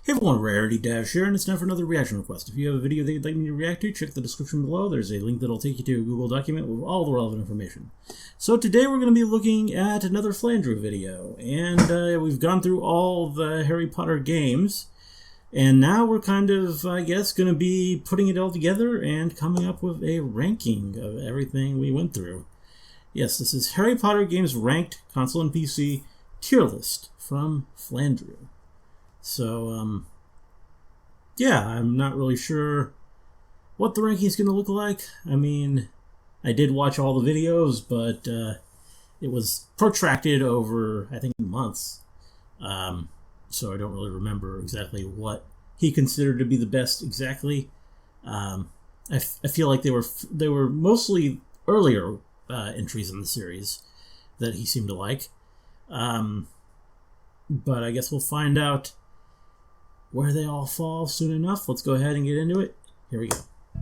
Hey everyone, Rarity Dash here, and it's time for another reaction request. If you have a video that you'd like me to react to, check the description below. There's a link that'll take you to a Google document with all the relevant information. So today we're going to be looking at another Flandrew video, and we've gone through all the Harry Potter games, and now we're kind of, I guess, going to be putting it all together and coming up with a ranking of everything we went through. Yes, this is Harry Potter games ranked console and PC tier list from Flandrew. So, yeah, I'm not really sure what the ranking is going to look like. I mean, I did watch all the videos, but it was protracted over, I think, months. So I don't really remember exactly what he considered to be the best exactly. I feel like they were mostly earlier entries in the series that he seemed to like. But I guess we'll find out where they all fall soon enough. Let's go ahead and get into it. Here we go.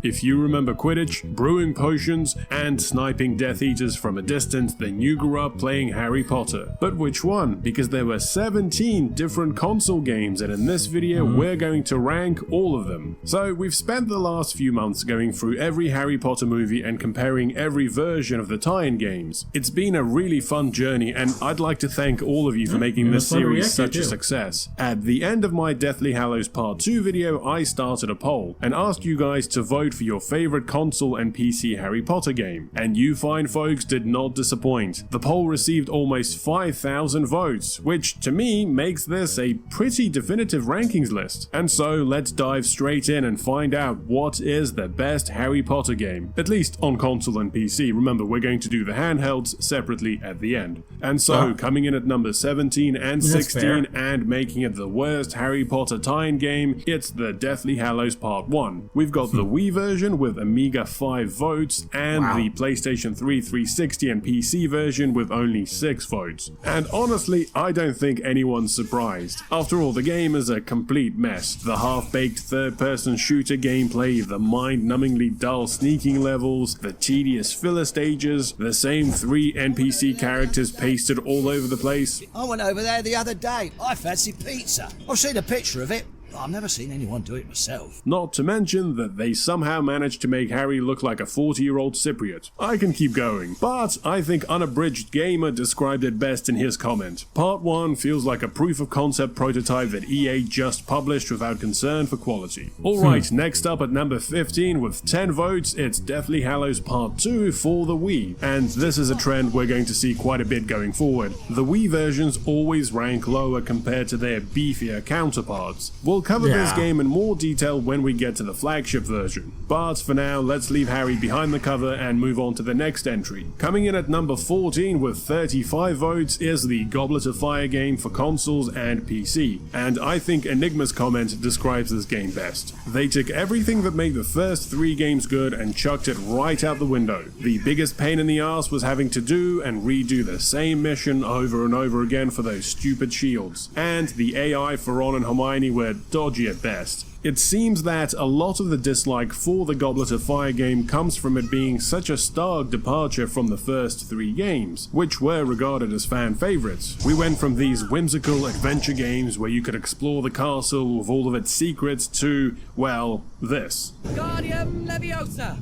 If you remember Quidditch, brewing potions, and sniping Death Eaters from a distance, then you grew up playing Harry Potter. But which one? Because there were 17 different console games, and in this video we're going to rank all of them. So we've spent the last few months going through every Harry Potter movie and comparing every version of the tie-in games. It's been a really fun journey, and I'd like to thank all of you for making this series such a success. At the end of my Deathly Hallows Part 2 video, I started a poll and asked you guys to vote for your favorite console and PC Harry Potter game, and you fine folks did not disappoint. The poll received almost 5,000 votes, which to me makes this a pretty definitive rankings list. And so let's dive straight in and find out what is the best Harry Potter game, at least on console and PC. Remember, we're going to do the handhelds separately at the end. And so coming in at number 17 and 16 and making it the worst Harry Potter tie-in game, it's the Deathly Hallows Part 1. We've got the Wii version with a meager 5 votes, and the PlayStation 3, 360 and PC version with only 6 votes. And honestly, I don't think anyone's surprised. After all, the game is a complete mess. The half-baked third-person shooter gameplay, the mind-numbingly dull sneaking levels, the tedious filler stages, the same 3 NPC characters pasted all over the place. I went over there the other day. I fancy pizza. I've seen a picture of it. I've never seen anyone do it myself. Not to mention that they somehow managed to make Harry look like a 40-year-old Cypriot. I can keep going, but I think Unabridged Gamer described it best in his comment. Part 1 feels like a proof-of-concept prototype that EA just published without concern for quality. Alright, next up at number 15 with 10 votes, it's Deathly Hallows Part 2 for the Wii. And this is a trend we're going to see quite a bit going forward. The Wii versions always rank lower compared to their beefier counterparts. We'll cover this game in more detail when we get to the flagship version. But for now, let's leave Harry behind the cover and move on to the next entry. Coming in at number 14 with 35 votes is the Goblet of Fire game for consoles and PC. And I think Enigma's comment describes this game best. They took everything that made the first 3 games good and chucked it right out the window. The biggest pain in the ass was having to do and redo the same mission over and over again for those stupid shields. And the AI for Ron and Hermione were dodgy at best. It seems that a lot of the dislike for the Goblet of Fire game comes from it being such a stark departure from the first 3 games, which were regarded as fan favorites. We went from these whimsical adventure games where you could explore the castle with all of its secrets to, well, this. Guardium Leviosa!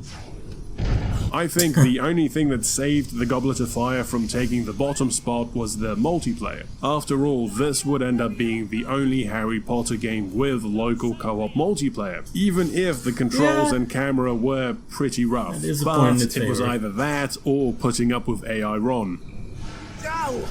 I think the only thing that saved the Goblet of Fire from taking the bottom spot was the multiplayer. After all, this would end up being the only Harry Potter game with local co-op multiplayer, even if the controls and camera were pretty rough. But it was either that or putting up with AI Ron. Ow!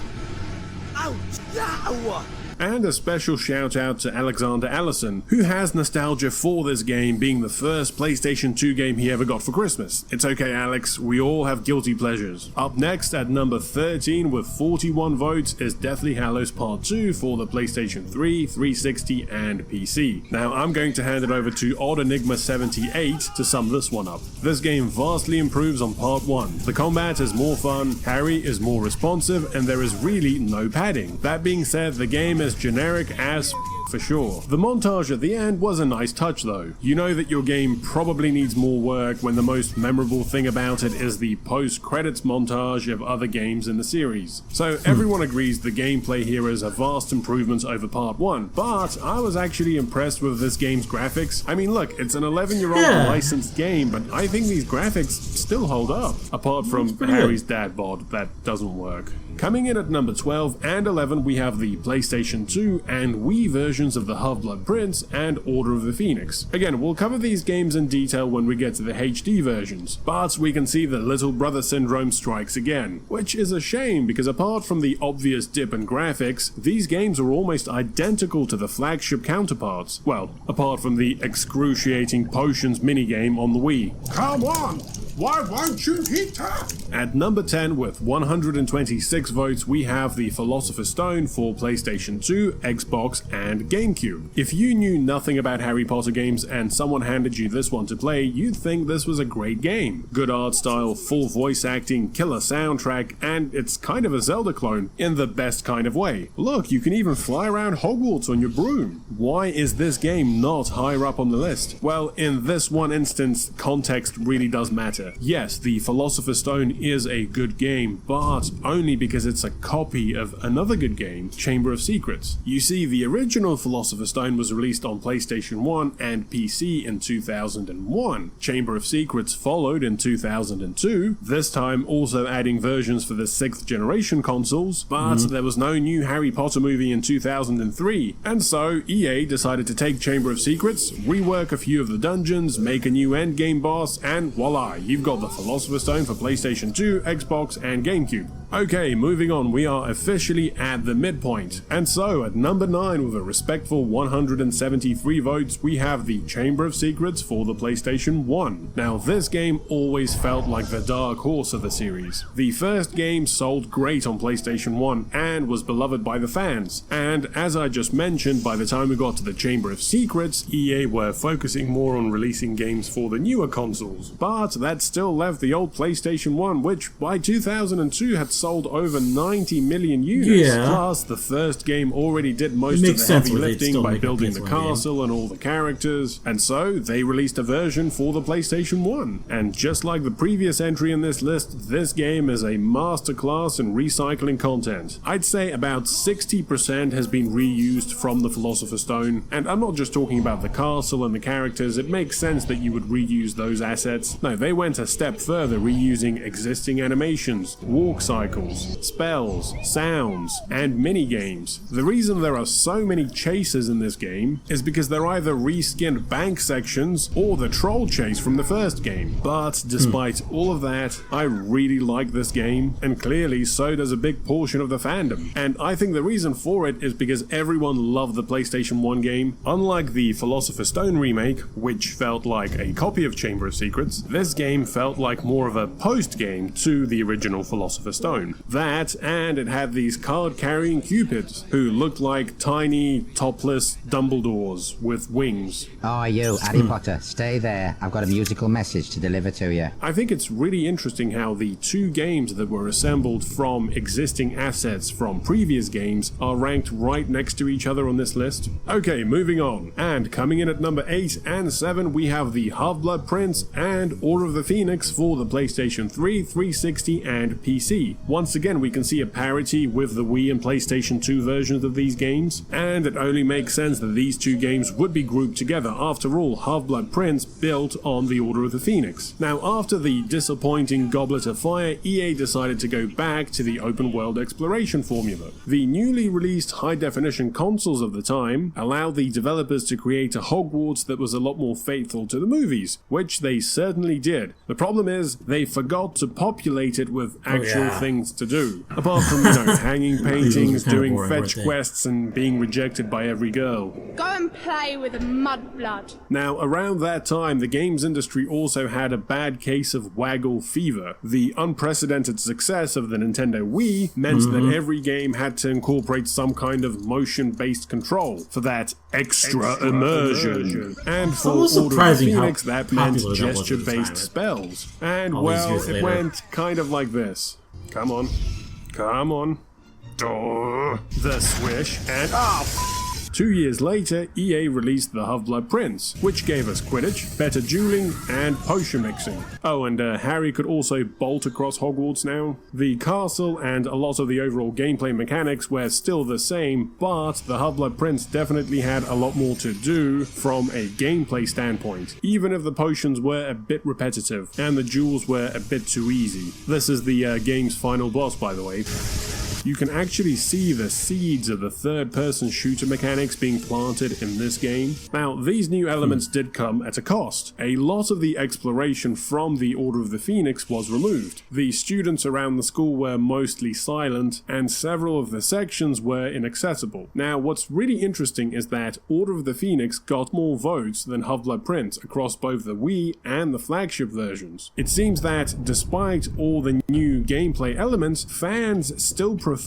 Ow! Ow! And a special shout out to Alexander Allison, who has nostalgia for this game being the first PlayStation 2 game he ever got for Christmas. It's okay, Alex, we all have guilty pleasures. Up next at number 13 with 41 votes is Deathly Hallows Part 2 for the PlayStation 3, 360 and PC. Now I'm going to hand it over to Odd Enigma 78 to sum this one up. This game vastly improves on Part 1. The combat is more fun, Harry is more responsive, and there is really no padding. That being said, the game is generic as for sure. The montage at the end was a nice touch though. You know that your game probably needs more work when the most memorable thing about it is the post-credits montage of other games in the series. So everyone agrees the gameplay here is a vast improvement over part 1, but I was actually impressed with this game's graphics. I mean look, it's an 11-year-old licensed game, but I think these graphics still hold up, apart from Harry's dad bod that doesn't work. Coming in at number 12 and 11 we have the PlayStation 2 and Wii versions of the Half-Blood Prince and Order of the Phoenix. Again, we'll cover these games in detail when we get to the HD versions, but we can see the little brother syndrome strikes again, which is a shame because apart from the obvious dip in graphics, these games are almost identical to the flagship counterparts. Well, apart from the excruciating potions minigame on the Wii. Come on! Why won't you hit her? At number 10 with 126 votes we have the Philosopher's Stone for PlayStation 2, Xbox and GameCube. If you knew nothing about Harry Potter games and someone handed you this one to play, you'd think this was a great game. Good art style, full voice acting, killer soundtrack, and it's kind of a Zelda clone in the best kind of way. Look, you can even fly around Hogwarts on your broom. Why is this game not higher up on the list? Well, in this one instance, context really does matter. Yes, the Philosopher's Stone is a good game, but only because it's a copy of another good game, Chamber of Secrets. You see, the original Philosopher's Stone was released on PlayStation 1 and PC in 2001. Chamber of Secrets followed in 2002, this time also adding versions for the 6th generation consoles, but there was no new Harry Potter movie in 2003, and so EA decided to take Chamber of Secrets, rework a few of the dungeons, make a new endgame boss, and voila, you've got the Philosopher's Stone for PlayStation 2, Xbox, and GameCube. Okay, moving on, we are officially at the midpoint. And so, at number 9 with a respectful 173 votes, we have the Chamber of Secrets for the PlayStation 1. Now, this game always felt like the dark horse of the series. The first game sold great on PlayStation 1 and was beloved by the fans. And as I just mentioned, by the time we got to the Chamber of Secrets, EA were focusing more on releasing games for the newer consoles. But that still left the old PlayStation 1, which by 2002 had sold over 90 million units. Plus, the first game already did most of the heavy lifting by building the castle and all the characters, and so they released a version for the PlayStation 1. And just like the previous entry in this list, this game is a masterclass in recycling content. I'd say about 60% has been reused from the Philosopher's Stone, and I'm not just talking about the castle and the characters. It makes sense that you would reuse those assets. No, they went a step further, reusing existing animations, walk cycles, spells, sounds, and mini-games. The reason there are so many chases in this game is because they're either reskinned bank sections or the troll chase from the first game. But despite all of that, I really like this game, and clearly so does a big portion of the fandom. And I think the reason for it is because everyone loved the PlayStation 1 game. Unlike the Philosopher's Stone remake, which felt like a copy of Chamber of Secrets, this game felt like more of a post-game to the original Philosopher's Stone. That, and it had these card-carrying cupids, who looked like tiny, topless Dumbledores with wings. Oh, you, Harry Potter, stay there. I've got a musical message to deliver to you. I think it's really interesting how the two games that were assembled from existing assets from previous games are ranked right next to each other on this list. Okay, moving on. And coming in at number 8 and 7, we have the Half-Blood Prince and Order of the Phoenix for the PlayStation 3, 360, and PC. Once again, we can see a parity with the Wii and PlayStation 2 versions of these games, and it only makes sense that these two games would be grouped together. After all, Half-Blood Prince built on the Order of the Phoenix. Now, after the disappointing Goblet of Fire, EA decided to go back to the open-world exploration formula. The newly released high-definition consoles of the time allowed the developers to create a Hogwarts that was a lot more faithful to the movies, which they certainly did. The problem is, they forgot to populate it with actual things to do. Apart from, hanging paintings, doing fetch quests, and being rejected by every girl. Go and play with the mudblood. Now, around that time, the games industry also had a bad case of waggle fever. The unprecedented success of the Nintendo Wii meant that every game had to incorporate some kind of motion-based control for that extra immersion. And for Order of the Phoenix, that meant gesture-based spells. And, well, it went kind of like this. Come on. Come on. The swish and 2 years later, EA released the Half-Blood Prince, which gave us Quidditch, better dueling, and potion mixing. Oh, and Harry could also bolt across Hogwarts now. The castle and a lot of the overall gameplay mechanics were still the same, but the Half-Blood Prince definitely had a lot more to do from a gameplay standpoint, even if the potions were a bit repetitive and the duels were a bit too easy. This is the game's final boss, by the way. You can actually see the seeds of the third-person shooter mechanics being planted in this game. Now, these new elements did come at a cost. A lot of the exploration from the Order of the Phoenix was removed. The students around the school were mostly silent, and several of the sections were inaccessible. Now, what's really interesting is that Order of the Phoenix got more votes than Half-Blood Prince across both the Wii and the flagship versions. It seems that, despite all the new gameplay elements, fans still preferred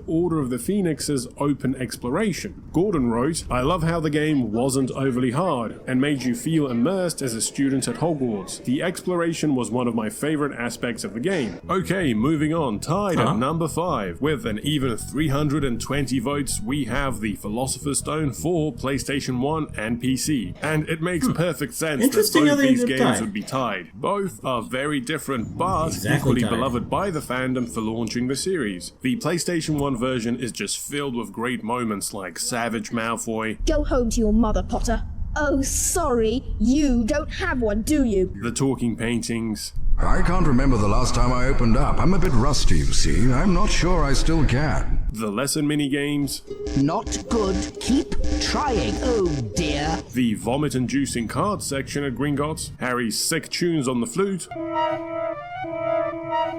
Order of the Phoenix's open exploration. Gordon wrote, "I love how the game wasn't overly hard and made you feel immersed as a student at Hogwarts. The exploration was one of my favorite aspects of the game." Okay, moving on, tied at number 5. With an even 320 votes, we have the Philosopher's Stone for PlayStation 1 and PC. And it makes perfect sense that both these games would be tied. Both are very different, but equally beloved by the fandom for launching the series. The PlayStation 1 version is just filled with great moments like Savage Malfoy. Go home to your mother, Potter. Oh, sorry, you don't have one, do you? The talking paintings. I can't remember the last time I opened up. I'm a bit rusty, you see. I'm not sure I still can. The lesson mini-games. Not good. Keep trying. Oh dear. The vomit-inducing cards section at Gringotts. Harry's sick tunes on the flute.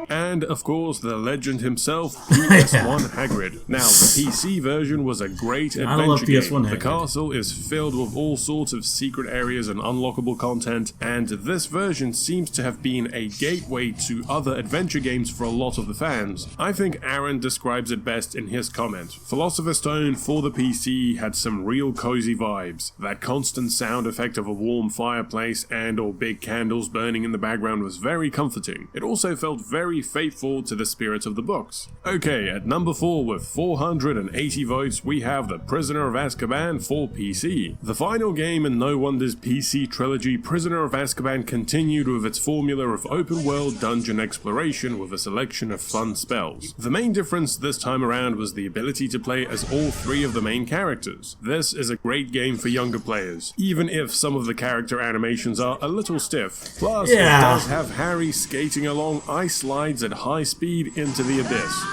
And, of course, the legend himself, PS1 Hagrid. Now, the PC version was a great adventure game. The castle is filled with all sorts of secret areas and unlockable content, and this version seems to have been a gateway to other adventure games for a lot of the fans. I think Aaron describes it best in his comment. Philosopher's Stone for the PC had some real cozy vibes. That constant sound effect of a warm fireplace and or big candles burning in the background was very comforting. It also felt very faithful to the spirit of the books. Okay, at number 4 with 480 votes, we have The Prisoner of Azkaban for PC. The final game in No Wonder's PC trilogy, Prisoner of Azkaban continued with its formula of open-world dungeon exploration with a selection of fun spells. The main difference this time around was the ability to play as all 3 of the main characters. This is a great game for younger players, even if some of the character animations are a little stiff. Plus, it does have Harry skating along ice slides at high speed into the abyss.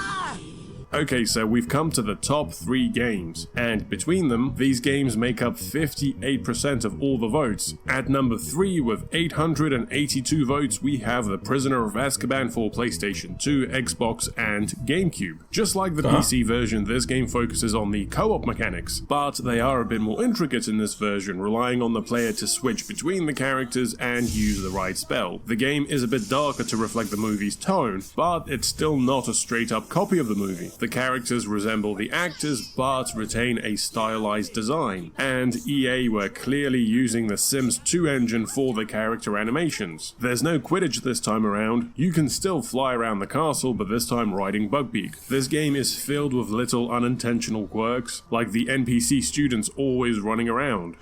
Okay, so we've come to the top 3 games, and between them, these games make up 58% of all the votes. At number 3 with 882 votes, we have The Prisoner of Azkaban for PlayStation 2, Xbox, and GameCube. Just like the PC version, this game focuses on the co-op mechanics, but they are a bit more intricate in this version, relying on the player to switch between the characters and use the right spell. The game is a bit darker to reflect the movie's tone, but it's still not a straight-up copy of the movie. The characters resemble the actors, but retain a stylized design, and EA were clearly using the Sims 2 engine for the character animations. There's no Quidditch this time around. You can still fly around the castle, but this time riding Buckbeak. This game is filled with little unintentional quirks, like the NPC students always running around.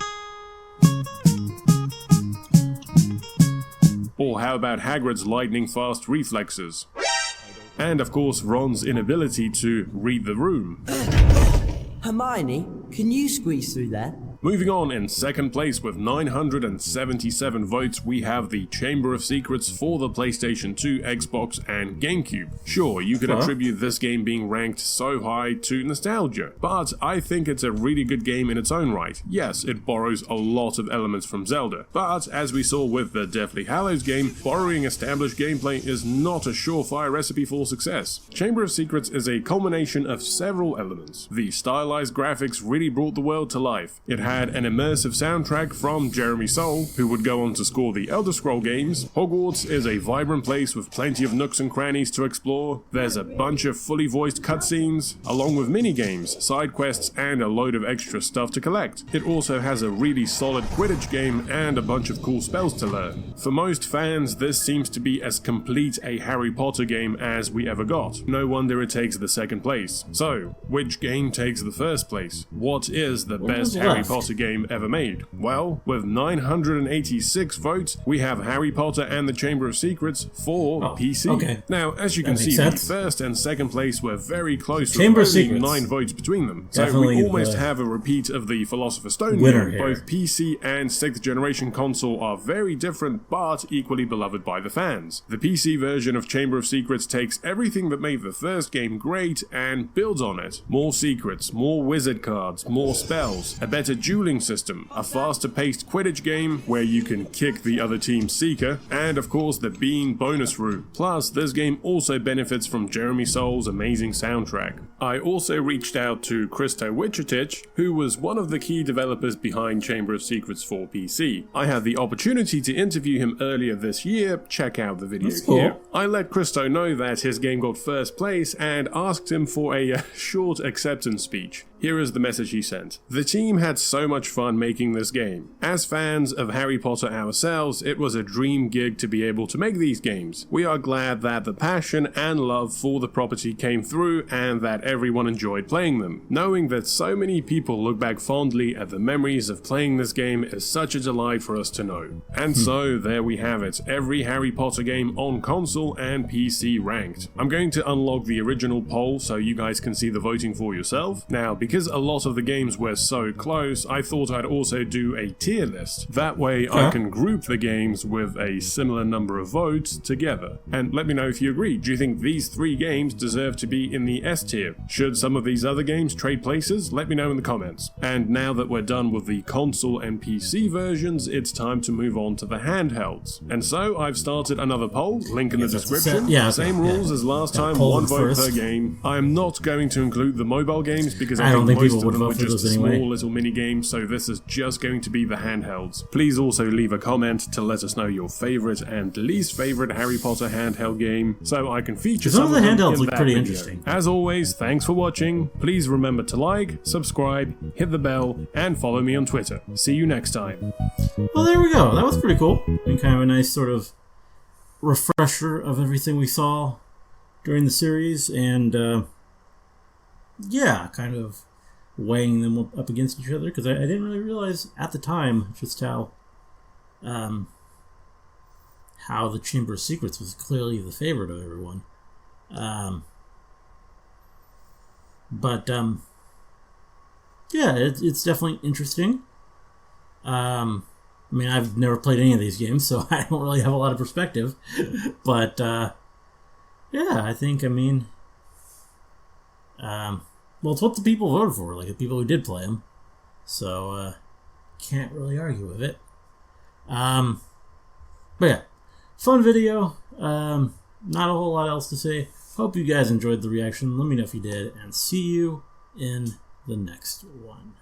Or how about Hagrid's lightning-fast reflexes? And of course Ron's inability to read the room. Hermione, can you squeeze through there? Moving on, in second place with 977 votes, we have the Chamber of Secrets for the PlayStation 2, Xbox, and GameCube. Sure, you could attribute this game being ranked so high to nostalgia, but I think it's a really good game in its own right. Yes, it borrows a lot of elements from Zelda, but as we saw with the Deathly Hallows game, borrowing established gameplay is not a surefire recipe for success. Chamber of Secrets is a culmination of several elements. The stylized graphics really brought the world to life. It had an immersive soundtrack from Jeremy Soule, who would go on to score the Elder Scroll games. Hogwarts is a vibrant place with plenty of nooks and crannies to explore. There's a bunch of fully voiced cutscenes, along with mini-games, side quests, and a load of extra stuff to collect. It also has a really solid Quidditch game and a bunch of cool spells to learn. For most fans, this seems to be as complete a Harry Potter game as we ever got. No wonder it takes the second place. So, which game takes the first place? What is the best Harry Potter game ever made? Well, with 986 votes, we have Harry Potter and the Chamber of Secrets for PC. Okay. Now, as you can see, the first and second place were very close, Chamber with of only Secrets. 9 votes between them. Definitely so we almost have a repeat of the Philosopher's Stone winner game. here. Both PC and 6th generation console are very different, but equally beloved by the fans. The PC version of Chamber of Secrets takes everything that made the first game great and builds on it. More secrets, more wizard cards, more spells, a better dueling system, a faster paced Quidditch game where you can kick the other team's seeker, and of course the Bean bonus route. Plus, this game also benefits from Jeremy Soule's amazing soundtrack. I also reached out to Christo Wichetich, who was one of the key developers behind Chamber of Secrets for PC. I had the opportunity to interview him earlier this year. Check out the video here. I let Christo know that his game got first place and asked him for a short acceptance speech. Here is the message he sent. The team had so much fun making this game. As fans of Harry Potter ourselves, it was a dream gig to be able to make these games. We are glad that the passion and love for the property came through and that everyone enjoyed playing them. Knowing that so many people look back fondly at the memories of playing this game is such a delight for us to know. And so there we have it, every Harry Potter game on console and PC ranked. I'm going to unlock the original poll so you guys can see the voting for yourself. Now, because a lot of the games were so close, I thought I'd also do a tier list. That way I can group the games with a similar number of votes together. And let me know if you agree. Do you think these 3 games deserve to be in the S tier? Should some of these other games trade places? Let me know in the comments. And now that we're done with the console and PC versions, it's time to move on to the handhelds. And so I've started another poll, link in the description. Same rules as last time, 1 vote per game. I'm not going to include the mobile games because I think most of them were just small little mini games, so this is just going to be the handhelds. Please also leave a comment to let us know your favorite and least favorite Harry Potter handheld game, so I can feature some of the handhelds look pretty interesting. As always, thanks for watching. Please remember to like, subscribe, hit the bell, and follow me on Twitter. See you next time. Well, there we go. That was pretty cool. And kind of a nice sort of refresher of everything we saw during the series, and yeah, kind of weighing them up against each other, because I didn't really realize at the time just how the Chamber of Secrets was clearly the favorite of everyone. Yeah, it's definitely interesting. I mean, I've never played any of these games, so I don't really have a lot of perspective. But yeah, I think, well, it's what the people voted for, like the people who did play them. So, can't really argue with it. But yeah, fun video. Not a whole lot else to say. Hope you guys enjoyed the reaction. Let me know if you did, and see you in the next one.